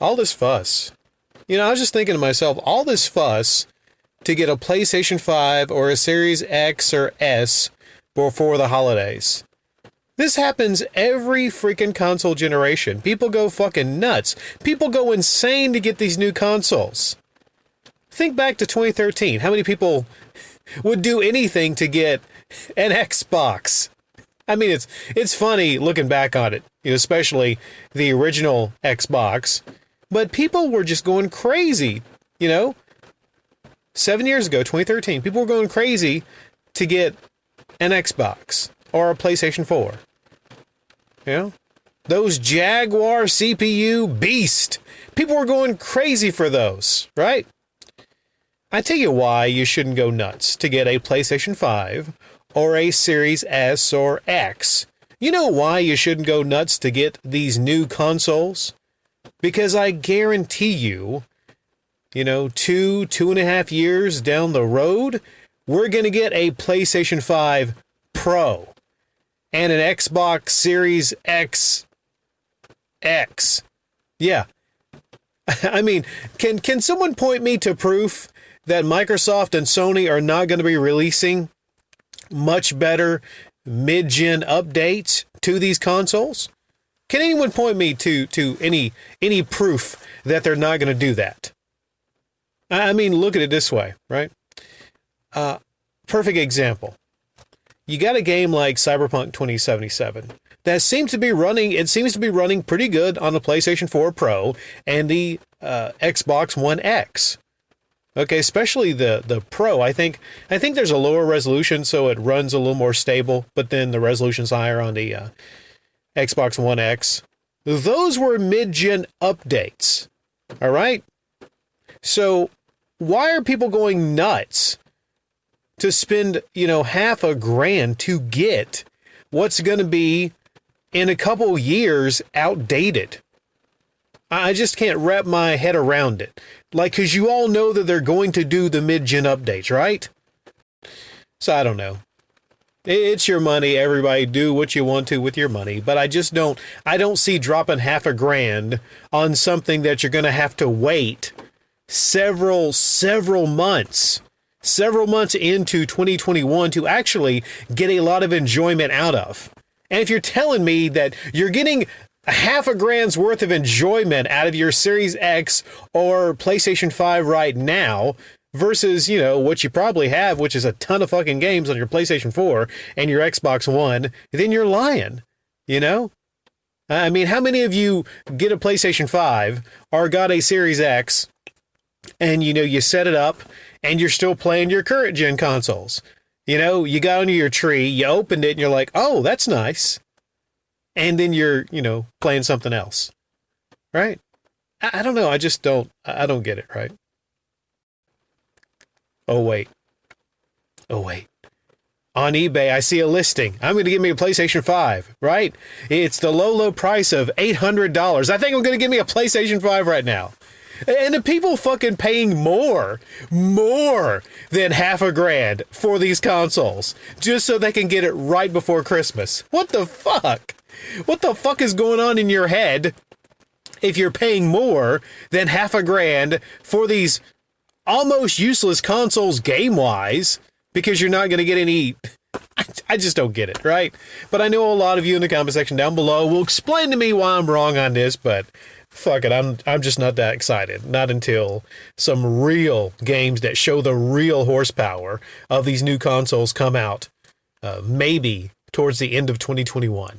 All this fuss. I was just thinking to myself, all this fuss to get a PlayStation 5 or a Series X or S before the holidays. This happens every freaking console generation. People go fucking nuts. People go insane to get these new consoles. Think back to 2013. How many people would do anything to get an Xbox? I mean, it's funny looking back on it, especially the original Xbox. But people were just going crazy, 7 years ago, 2013, people were going crazy to get an Xbox or a PlayStation 4. Those Jaguar CPU beast. People were going crazy for those, right? I tell you why you shouldn't go nuts to get a PlayStation 5 or a Series S or X. You know why you shouldn't go nuts to get these new consoles? Because I guarantee you, 2.5 years down the road, we're going to get a PlayStation 5 Pro and an Xbox Series X. Yeah. I mean, can someone point me to proof that Microsoft and Sony are not going to be releasing much better mid-gen updates to these consoles? Can anyone point me to any proof that they're not going to do that? I mean, look at it this way, right? Perfect example. You got a game like Cyberpunk 2077 that seems to be running pretty good on the PlayStation 4 Pro and the Xbox One X. Okay, especially the Pro. I think there's a lower resolution, so it runs a little more stable, but then the resolution's higher on the Xbox One X. Those were mid-gen updates. All right? So why are people going nuts to spend, $500 to get what's going to be in a couple years outdated? I just can't wrap my head around it. Because you all know that they're going to do the mid-gen updates, right? So I don't know. It's your money. Everybody do what you want to with your money. But I don't see dropping $500 on something that you're going to have to wait several months into 2021 to actually get a lot of enjoyment out of. And if you're telling me that you're getting $500 worth of enjoyment out of your Series X or PlayStation 5 right now versus, what you probably have, which is a ton of fucking games on your PlayStation 4 and your Xbox One, then you're lying, I mean, how many of you get a PlayStation 5 or got a Series X and, you set it up and you're still playing your current gen consoles? You got under your tree, you opened it and you're like, oh, that's nice. And then you're, playing something else, right? I don't know. I don't get it, right? Oh, wait. On eBay, I see a listing. I'm going to give me a PlayStation 5, right? It's the low price of $800. I think I'm going to give me a PlayStation 5 right now. And the people fucking paying more than $500 for these consoles just so they can get it right before Christmas. What the fuck? What the fuck is going on in your head if you're paying more than $500 for these almost useless consoles game-wise because you're not going to get any... I just don't get it, right? But I know a lot of you in the comment section down below will explain to me why I'm wrong on this, but fuck it, I'm just not that excited. Not until some real games that show the real horsepower of these new consoles come out, maybe towards the end of 2021.